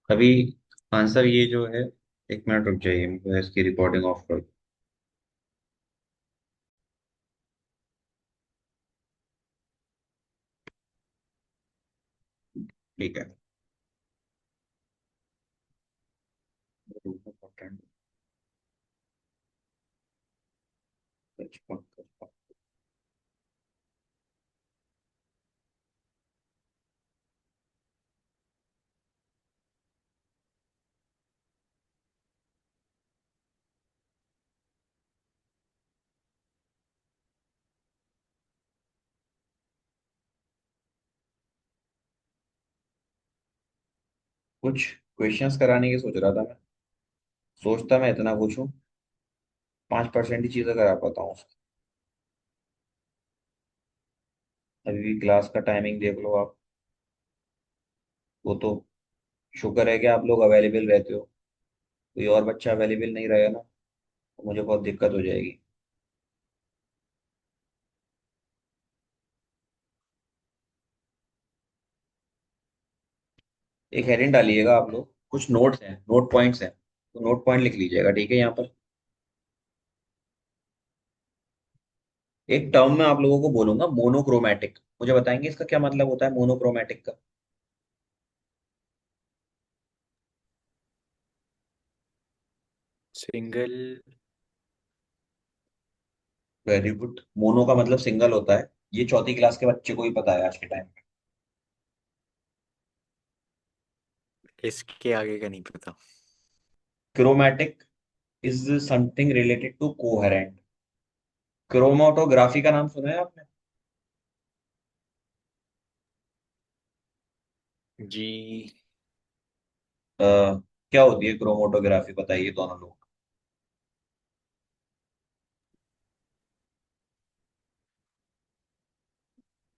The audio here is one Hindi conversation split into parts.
अभी आंसर ये जो है, 1 मिनट रुक जाइए, मैं इसकी रिकॉर्डिंग ऑफ कर दूं। ठीक है। कुछ क्वेश्चंस कराने की सोच रहा था मैं। सोचता मैं इतना कुछ हूँ, 5% ही चीजें करा पाता हूँ। अभी भी क्लास का टाइमिंग देख लो आप। वो तो शुक्र है कि आप लोग अवेलेबल रहते हो। कोई और बच्चा अवेलेबल नहीं रहेगा ना, तो मुझे बहुत दिक्कत हो जाएगी। एक हेडिंग डालिएगा आप लोग, कुछ नोट्स हैं, नोट पॉइंट्स हैं, तो नोट पॉइंट लिख लीजिएगा, ठीक है। यहाँ पर एक टर्म में आप लोगों को बोलूंगा, मोनोक्रोमैटिक। मुझे बताएंगे इसका क्या मतलब होता है, मोनोक्रोमैटिक का? सिंगल। Very good. मोनो का मतलब सिंगल होता है। ये चौथी क्लास के बच्चे को ही पता है आज के टाइम में। इसके आगे का नहीं पता। Chromatic is something related to coherent. Chromatography का नाम सुना है आपने? जी। क्या होती है क्रोमाटोग्राफी, बताइए दोनों लोग।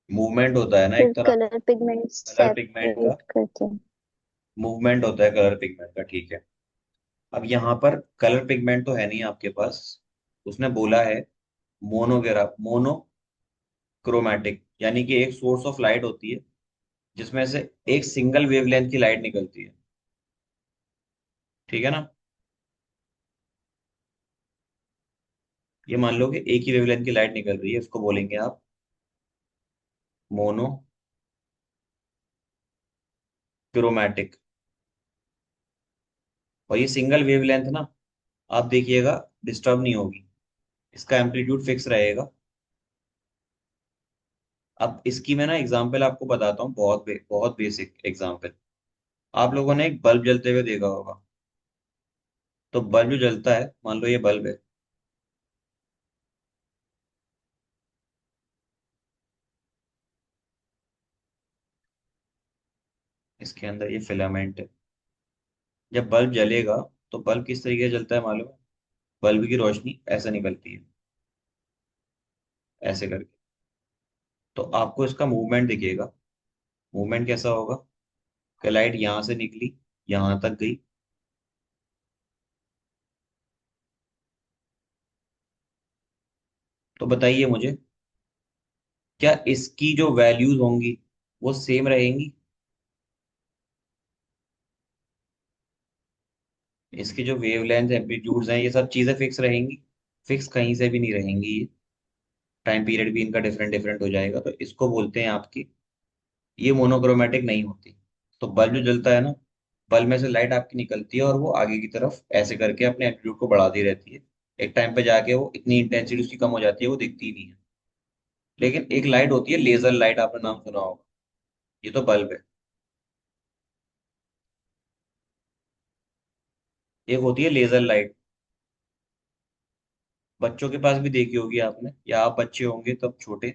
मूवमेंट होता है ना फिर एक तरह का, कलर पिगमेंट कलर पिगमेंट का। सेपरेट करते हैं। मूवमेंट होता है कलर पिगमेंट का, ठीक है। अब यहाँ पर कलर पिगमेंट तो है नहीं आपके पास। उसने बोला है मोनोक्रोमैटिक, यानी कि एक सोर्स ऑफ लाइट होती है जिसमें से एक सिंगल वेवलेंथ की लाइट निकलती है, ठीक है ना। ये मान लो कि एक ही वेवलेंथ की लाइट निकल रही है, उसको बोलेंगे आप मोनोक्रोमैटिक। और ये सिंगल वेवलेंथ ना, आप देखिएगा, डिस्टर्ब नहीं होगी। इसका एम्पलीट्यूड फिक्स रहेगा। अब इसकी मैं ना एग्जांपल आपको बताता हूँ, बहुत बेसिक एग्जांपल। आप लोगों ने एक बल्ब जलते हुए देखा होगा। तो बल्ब जो जलता है, मान लो ये बल्ब है। इसके अंदर ये फिलामेंट है। जब बल्ब जलेगा तो बल्ब किस तरीके से जलता है मालूम है? बल्ब की रोशनी ऐसे निकलती है, ऐसे करके। तो आपको इसका मूवमेंट दिखेगा। मूवमेंट कैसा होगा? कि लाइट यहाँ से निकली, यहाँ तक गई। तो बताइए मुझे, क्या इसकी जो वैल्यूज होंगी वो सेम रहेंगी? इसकी जो वेवलेंथ एम्पलीट्यूड्स हैं, ये सब चीजें फिक्स रहेंगी? फिक्स कहीं से भी नहीं रहेंगी ये। टाइम पीरियड भी इनका डिफरेंट डिफरेंट हो जाएगा, तो इसको बोलते हैं आपकी, ये मोनोक्रोमेटिक नहीं होती। तो बल्ब जो जलता है ना, बल्ब में से लाइट आपकी निकलती है और वो आगे की तरफ ऐसे करके अपने एम्पलीट्यूड को बढ़ाती रहती है। एक टाइम पे जाके वो इतनी इंटेंसिटी उसकी कम हो जाती है, वो दिखती ही नहीं है। लेकिन एक लाइट होती है लेजर लाइट, आपने नाम सुना होगा। ये तो बल्ब है। एक होती है लेजर लाइट। बच्चों के पास भी देखी होगी आपने, या आप बच्चे होंगे तब छोटे,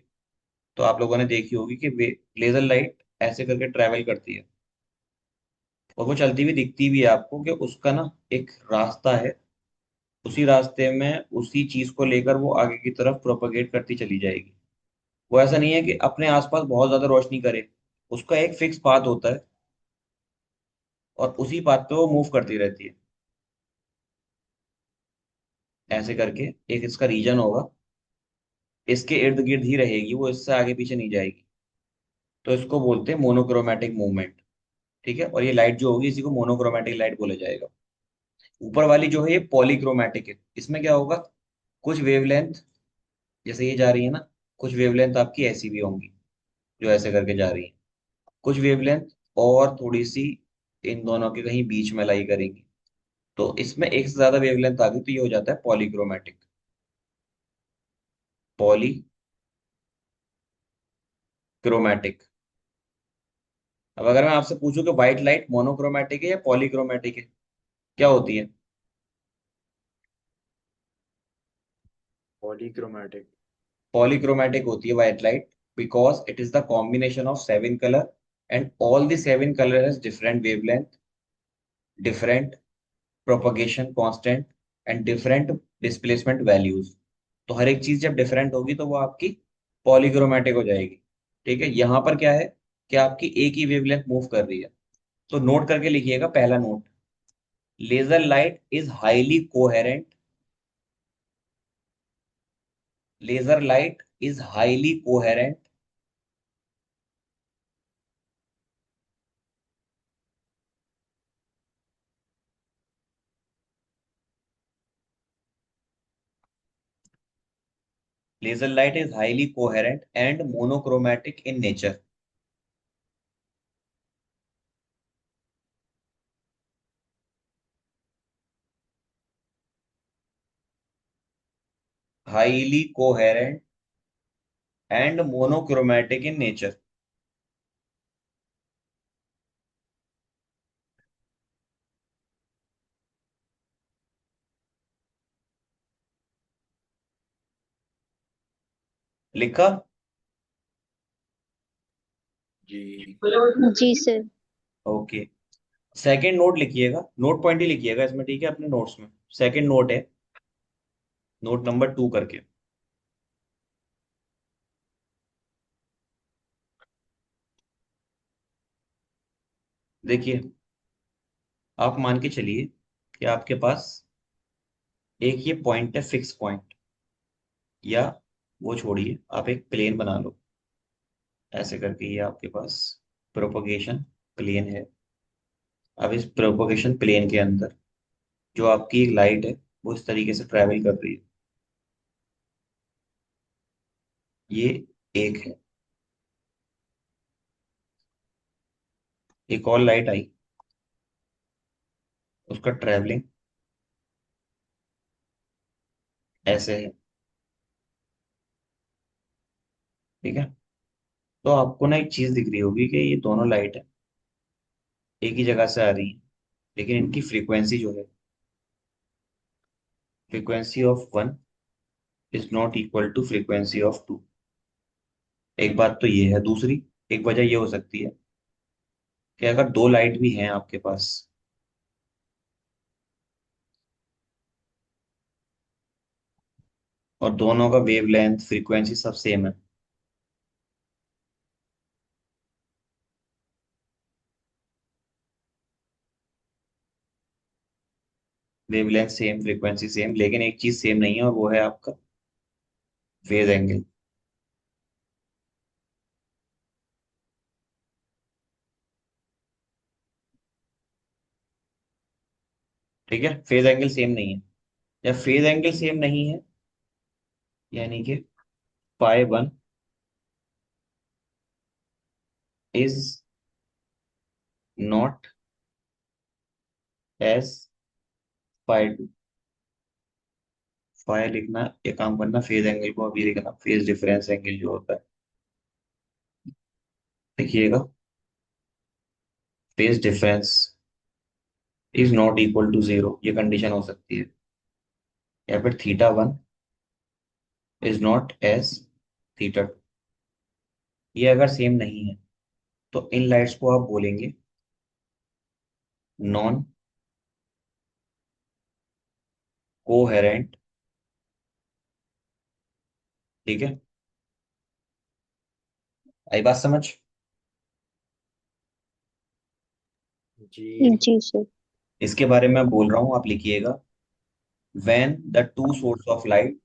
तो आप लोगों ने देखी होगी कि वे लेजर लाइट ऐसे करके ट्रैवल करती है। और वो चलती हुई दिखती भी है आपको, कि उसका ना एक रास्ता है। उसी रास्ते में उसी चीज को लेकर वो आगे की तरफ प्रोपेगेट करती चली जाएगी। वो ऐसा नहीं है कि अपने आसपास बहुत ज्यादा रोशनी करे। उसका एक फिक्स पाथ होता है, और उसी पाथ पे वो मूव करती रहती है। ऐसे करके एक इसका रीजन होगा, इसके इर्द गिर्द ही रहेगी वो, इससे आगे पीछे नहीं जाएगी। तो इसको बोलते हैं मोनोक्रोमैटिक मूवमेंट। ठीक है, और ये लाइट जो होगी इसी को मोनोक्रोमेटिक लाइट बोला जाएगा। ऊपर वाली जो है ये पॉलीक्रोमेटिक है। इसमें क्या होगा, कुछ वेवलेंथ जैसे ये जा रही है ना, कुछ वेवलेंथ आपकी ऐसी भी होंगी जो ऐसे करके जा रही है, कुछ वेवलेंथ और थोड़ी सी इन दोनों के कहीं बीच में लाई करेंगी। तो इसमें एक से ज्यादा वेवलेंथ आ गई तो ये हो जाता है पॉलीक्रोमेटिक। पॉलीक्रोमेटिक। अब अगर मैं आपसे पूछूं कि व्हाइट लाइट मोनोक्रोमेटिक है या पॉलीक्रोमेटिक है, क्या होती है? पॉलीक्रोमेटिक। पॉलीक्रोमेटिक होती है white light, because it is the combination of 7 colour and all the 7 colour has different wavelength, different propagation constant and different displacement values. तो हर एक चीज जब डिफरेंट होगी तो वो आपकी पॉलीक्रोमेटिक हो जाएगी। ठीक है, यहां पर क्या है कि आपकी एक ही वेवलेंथ मूव कर रही है। तो नोट करके लिखिएगा, पहला note, laser light is highly coherent. Laser light is highly coherent laser light is highly coherent and monochromatic in nature. Highly coherent and monochromatic in nature. लिखा? जी। जी सर। ओके। सेकंड नोट लिखिएगा, नोट पॉइंट ही लिखिएगा इसमें, ठीक है, अपने नोट्स में। सेकंड नोट है, नोट नंबर 2 करके। देखिए, आप मान के चलिए कि आपके पास एक ये पॉइंट है, फिक्स पॉइंट, या वो छोड़िए, आप एक प्लेन बना लो ऐसे करके। ये आपके पास प्रोपगेशन प्लेन है। अब इस प्रोपगेशन प्लेन के अंदर जो आपकी एक लाइट है वो इस तरीके से ट्रैवल कर रही है। ये एक है। एक और लाइट आई, उसका ट्रैवलिंग ऐसे है। ठीक है, तो आपको ना एक चीज दिख रही होगी कि ये दोनों लाइट है एक ही जगह से आ रही है, लेकिन इनकी फ्रीक्वेंसी जो है, frequency of one is not equal to frequency of two. एक बात तो ये है। दूसरी एक वजह ये हो सकती है कि अगर दो लाइट भी हैं आपके पास और दोनों का वेवलेंथ फ्रीक्वेंसी सब सेम है, वेवलेंथ सेम फ्रीक्वेंसी सेम, लेकिन एक चीज सेम नहीं है और वो है आपका फेज एंगल। ठीक है, फेज एंगल सेम नहीं है। जब फेज एंगल सेम नहीं है, यानी कि phi 1 is not as phi 2। Phi लिखना, ये काम करना, फेज एंगल को अभी लिखना, फेज डिफरेंस एंगल जो होता है, देखिएगा, phase difference is not equal to 0, ये कंडीशन हो सकती है। या फिर θ1 इज नॉट एज θ2। ये अगर सेम नहीं है तो इन लाइट्स को आप बोलेंगे नॉन कोहेरेंट। ठीक है, आई बात समझ? जी। जी सर। इसके बारे में मैं बोल रहा हूं, आप लिखिएगा, when the two source of light.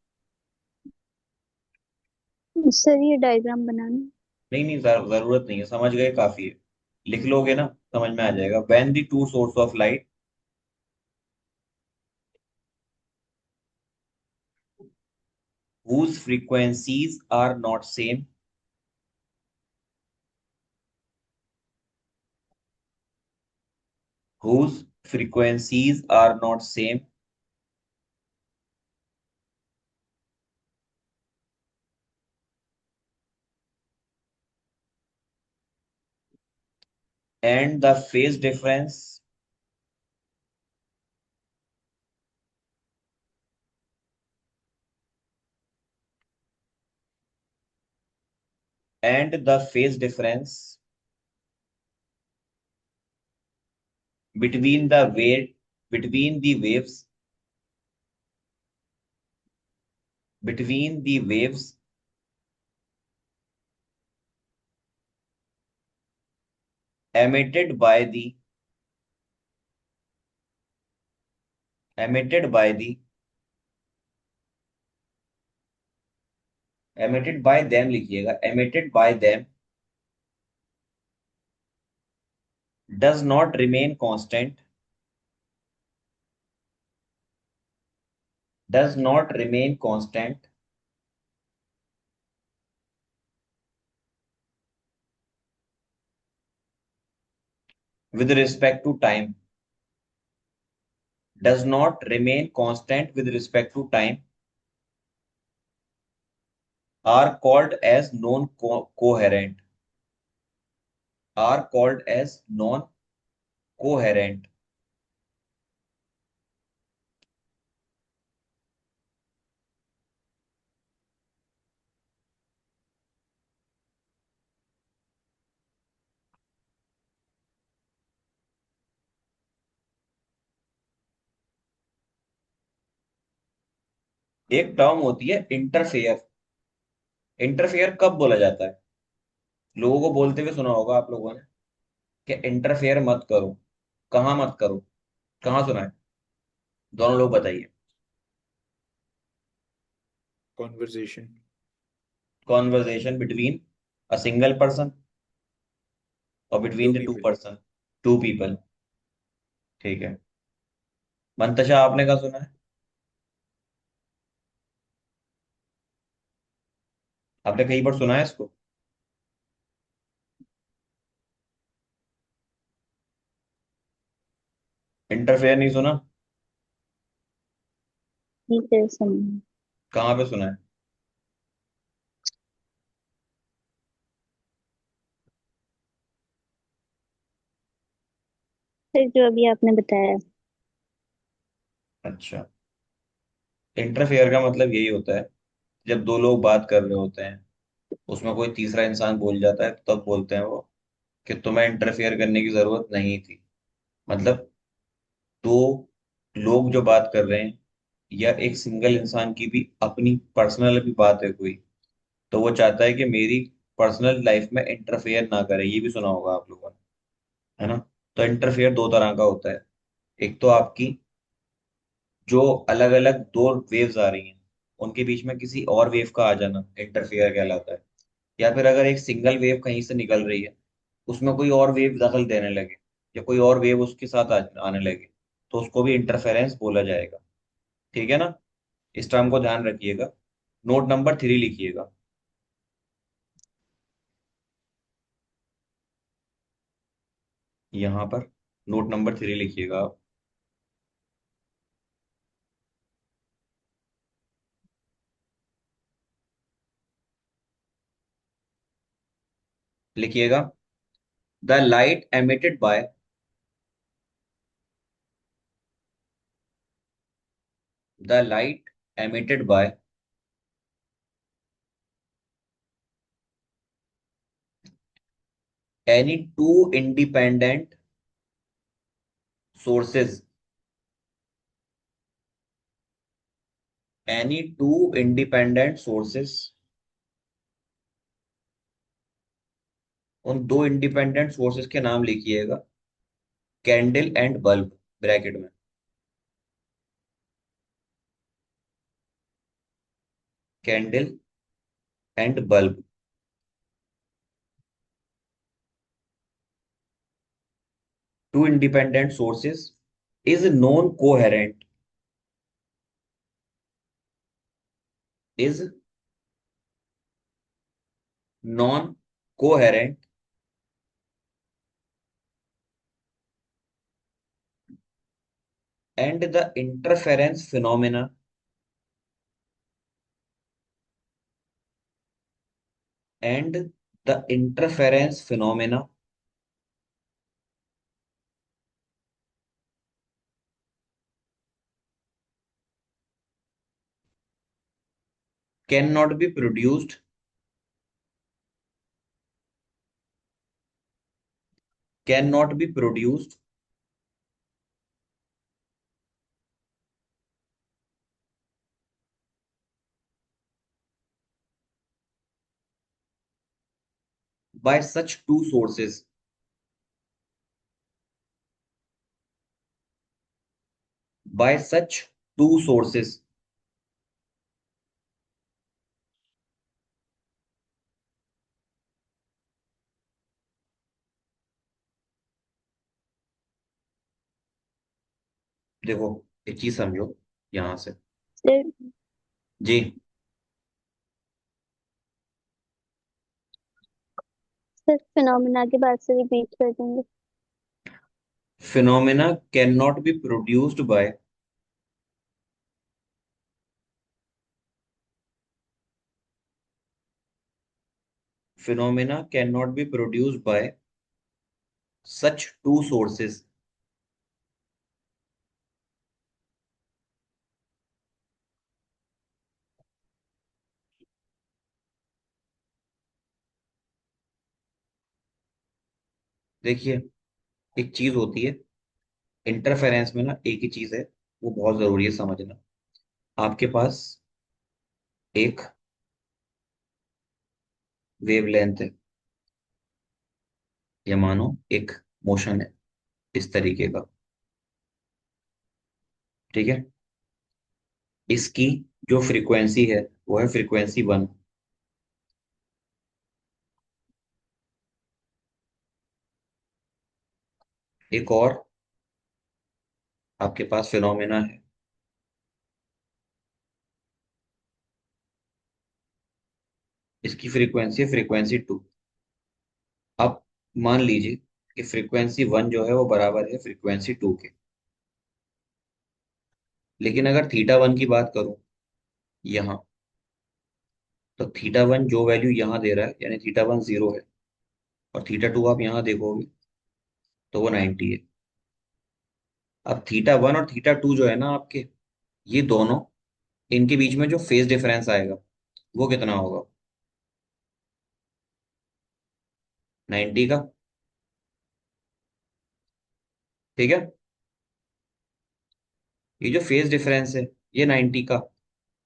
Sir ये डायग्राम बनाना। नहीं नहीं, जरूरत नहीं है, समझ गए, काफी है। लिख लोगे ना, समझ में आ जाएगा। When the two source of light whose frequencies are not same, whose frequencies are not same, and the phase difference, and the phase difference between the wave between the waves between the waves emitted by the emitted by the emitted by them लिखिएगा, emitted by them does not remain constant, does not remain constant with respect to time, does not remain constant with respect to time, are called as non-coherent, are called as non-coherent। एक टर्म होती है इंटरफेयर। इंटरफेयर कब बोला जाता है? लोगों को बोलते हुए सुना होगा आप लोगों ने कि इंटरफेयर मत करो। कहाँ मत करो? कहाँ सुना है? दोनों लोग बताइए। Conversation. Conversation between a single person और two between the two people. Person, two people. ठीक है। मंतशा आपने कहा सुना है? आपने कहीं पर सुना है इसको? इंटरफेयर नहीं सुना? ठीक है समझ। कहाँ पे सुना है? फिर जो अभी आपने बताया। अच्छा। इंटरफेयर का मतलब यही होता है, जब दो लोग बात कर रहे होते हैं, उसमें कोई तीसरा इंसान बोल जाता है, तब बोलते हैं वो कि तुम्हें इंटरफेयर करने की जरूरत नहीं थी। मतलब दो लोग जो बात कर रहे हैं, या एक सिंगल इंसान की भी अपनी पर्सनल भी बात है कोई, तो वो चाहता है कि मेरी पर्सनल लाइफ में इंटरफेयर ना करे। ये भी सुना होगा आप लोगों ने, है ना? तो इंटरफेयर दो तरह का होता है। एक तो आपकी जो अलग अलग दो वेव्स आ रही हैं, उनके बीच में किसी और वेव का आ जाना इंटरफेयर कहलाता है। या फिर अगर एक सिंगल वेव कहीं से निकल रही है, उसमें कोई और वेव दखल देने लगे, या कोई और वेव उसके साथ आने लगे, तो उसको भी इंटरफेरेंस बोला जाएगा। ठीक है ना? इस टर्म को ध्यान रखिएगा। नोट नंबर 3 लिखिएगा यहाँ पर। नोट नंबर 3 लिखिएगा आप। लिखिएगा, the light emitted by the light emitted by any two independent sources, any two independent sources, उन दो इंडिपेंडेंट सोर्सेस के नाम लिखिएगा, कैंडल एंड बल्ब, ब्रैकेट में। Candle and bulb. two independent sources is non-coherent, is non-coherent and the interference phenomena and the interference phenomena cannot be produced, cannot be produced by such two sources, by such two sources. देखो एक चीज समझो यहां से। सर जी। सर फिनोमिना के बाद से रिपीट कर देंगे। Phenomena can not be produced by, phenomena cannot be produced by such two sources, देखिए एक चीज होती है इंटरफेरेंस में ना, एक ही चीज है, वो बहुत जरूरी है समझना। आपके पास एक वेवलेंथ है, या मानो एक मोशन है इस तरीके का, ठीक है। इसकी जो फ्रीक्वेंसी है वो है फ्रीक्वेंसी 1। एक और आपके पास फिनोमेना है, इसकी फ्रीक्वेंसी है फ्रीक्वेंसी 2। अब मान लीजिए कि फ्रीक्वेंसी 1 जो है वो बराबर है फ्रीक्वेंसी 2 के। लेकिन अगर थीटा 1 की बात करूं यहाँ, तो थीटा 1 जो वैल्यू यहाँ दे रहा है, यानी थीटा 1 0 है, और थीटा 2 आप यहाँ देखोगे तो वो 90 है। अब थीटा 1 और थीटा 2 जो है ना आपके, ये दोनों, इनके बीच में जो फेज डिफरेंस आएगा वो कितना होगा? 90 का, ठीक है। ये जो फेज डिफरेंस है ये 90 का,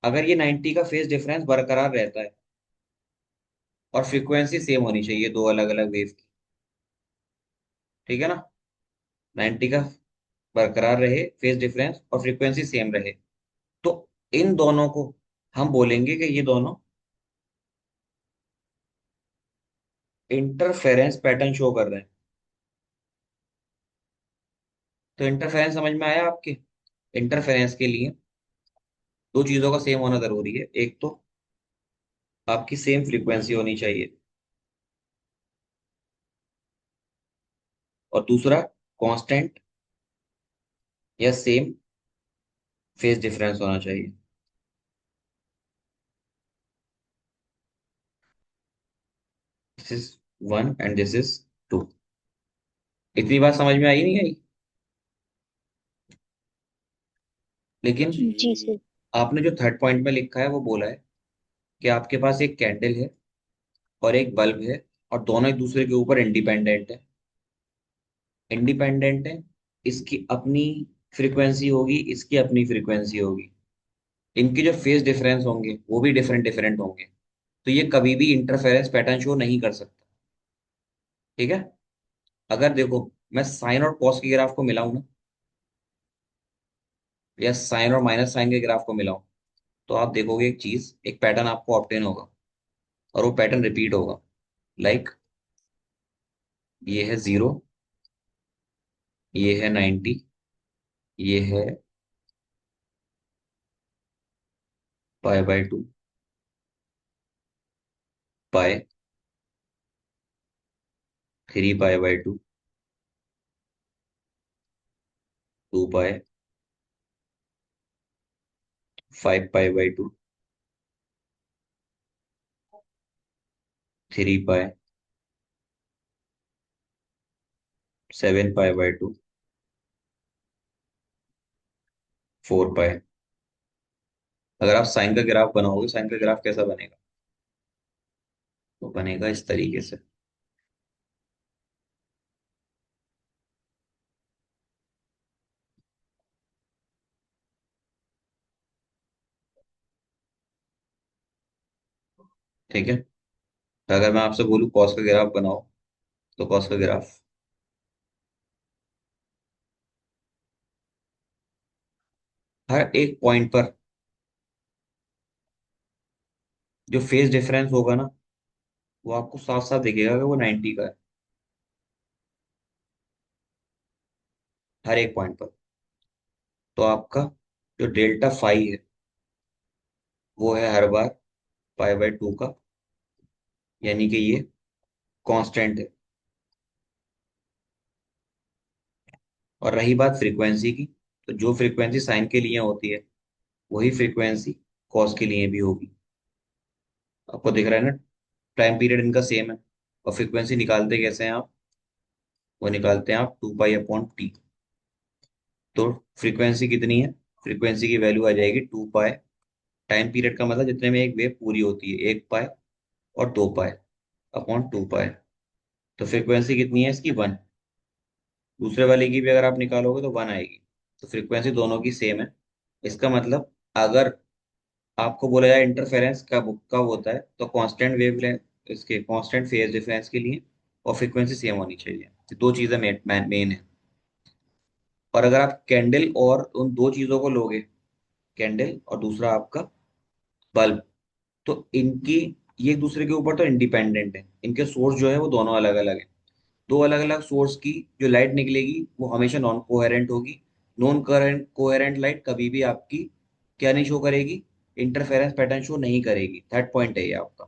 अगर ये 90 का फेज डिफरेंस बरकरार रहता है और फ्रीक्वेंसी सेम होनी चाहिए दो अलग अलग वेव की, ठीक है ना, 90 का बरकरार रहे फेज डिफरेंस और फ्रीक्वेंसी सेम रहे, तो इन दोनों को हम बोलेंगे कि ये दोनों इंटरफेरेंस पैटर्न शो कर रहे हैं। तो इंटरफेरेंस समझ में आया आपके? इंटरफेरेंस के लिए दो चीजों का सेम होना जरूरी है, एक तो आपकी सेम फ्रीक्वेंसी होनी चाहिए, और दूसरा कांस्टेंट या सेम फेज डिफरेंस होना चाहिए। This is 1 and this is 2। इतनी बात समझ में आई नहीं आई? लेकिन जी जी। सर। आपने जो थर्ड पॉइंट में लिखा है वो बोला है कि आपके पास एक कैंडल है और एक बल्ब है, और दोनों एक दूसरे के ऊपर इंडिपेंडेंट है, इंडिपेंडेंट है। इसकी अपनी फ्रीक्वेंसी होगी, इसकी अपनी फ्रीक्वेंसी होगी, इनके जो फेज डिफरेंस होंगे वो भी डिफरेंट डिफरेंट होंगे। तो ये कभी भी इंटरफेरेंस पैटर्न शो नहीं कर सकता, ठीक है। अगर देखो मैं साइन और कॉस के ग्राफ को मिलाऊं ना, या साइन और माइनस साइन के ग्राफ को मिलाऊं, तो आप देखोगे एक चीज, एक पैटर्न आपको ऑब्टेन होगा, और वो पैटर्न रिपीट होगा। लाइक ये है 0, ये है 90, ये है पाई/2, पाई, 3 पाई/2, 2 पाई, 5 पाई/2, 3 पाई, 7 पाई/2, 4 पाई। अगर आप साइन का ग्राफ बनाओगे, साइन का ग्राफ कैसा बनेगा? तो बनेगा इस तरीके से। ठीक है, तो अगर मैं आपसे बोलूं कॉस का ग्राफ बनाओ, तो कॉस का ग्राफ हर एक पॉइंट पर जो फेज डिफरेंस होगा ना, वो आपको साफ साफ दिखेगा कि वो 90 का है, हर एक पॉइंट पर। तो आपका जो डेल्टा फाई है, वो है हर बार पाई/2 का, यानी कि ये कांस्टेंट है। और रही बात फ्रीक्वेंसी की, तो जो फ्रीक्वेंसी साइन के लिए होती है, वही फ्रीक्वेंसी कॉस के लिए भी होगी। आपको दिख रहा है ना, टाइम पीरियड इनका सेम है। और फ्रीक्वेंसी निकालते कैसे हैं आप? वो निकालते हैं आप 2 पाई/t। तो फ्रीक्वेंसी कितनी है? फ्रीक्वेंसी की वैल्यू आ जाएगी 2 पाई। टाइम पीरियड का मतलब जितने में एक वेव पूरी होती है, 1 पाई और 2 पाई/2 पाई। तो फ्रीक्वेंसी कितनी है इसकी? 1। दूसरे वाले की भी अगर आप निकालोगे तो 1 आएगी। तो फ्रीक्वेंसी दोनों की सेम है। इसका मतलब अगर आपको बोला जाए इंटरफेरेंस कब कब होता है, तो कांस्टेंट वेवलेंथ, इसके कांस्टेंट फेज डिफरेंस के लिए, और फ्रीक्वेंसी सेम होनी चाहिए। ये दो चीजें मेन है। और अगर आप कैंडल और उन दो चीजों को लोगे, कैंडल और दूसरा आपका बल्ब, तो इनकी, ये एक दूसरे के ऊपर तो इंडिपेंडेंट है, इनके सोर्स जो है वो दोनों अलग अलग है। दो अलग अलग सोर्स की जो लाइट निकलेगी वो हमेशा नॉन कोहेरेंट होगी। नॉन करंट कोहेरेंट लाइट कभी भी आपकी क्या नहीं शो करेगी? इंटरफेरेंस पैटर्न शो नहीं करेगी। थर्ड पॉइंट है ये आपका।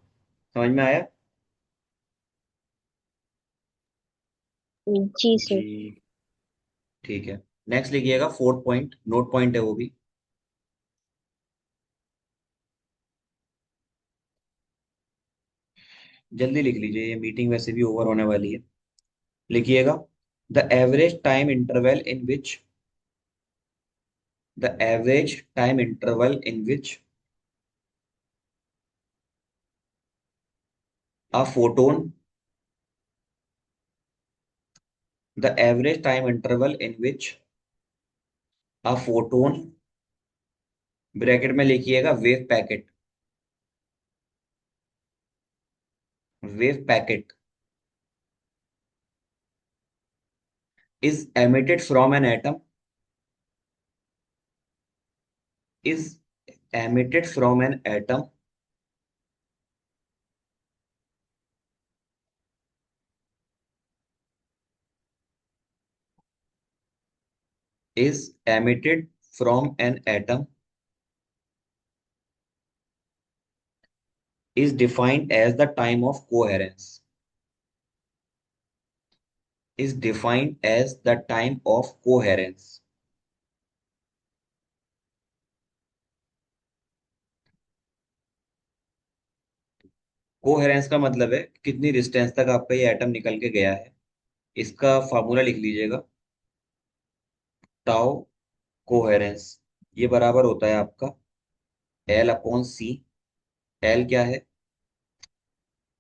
समझ में आया? जी सर। जी। ठीक है, नेक्स्ट लिखिएगा फोर्थ पॉइंट, नोट पॉइंट है वो भी। जल्दी लिख लीजिए, ये मीटिंग वैसे भी ओवर होने वाली है। लिखिएगा the average time interval in which, the average time interval in which a photon, the average time interval in which a photon, bracket में लिखिएगा wave packet, wave packet is emitted from an atom, is emitted from an atom, is emitted from an atom, is defined as the time of coherence, is defined as the time of coherence। Coherence का मतलब है कितनी डिस्टेंस तक आपका ये एटम निकल के गया है। इसका फार्मूला लिख लीजिएगा, टाउ कोहेरेंस, ये बराबर होता है आपका L/C। एल क्या है?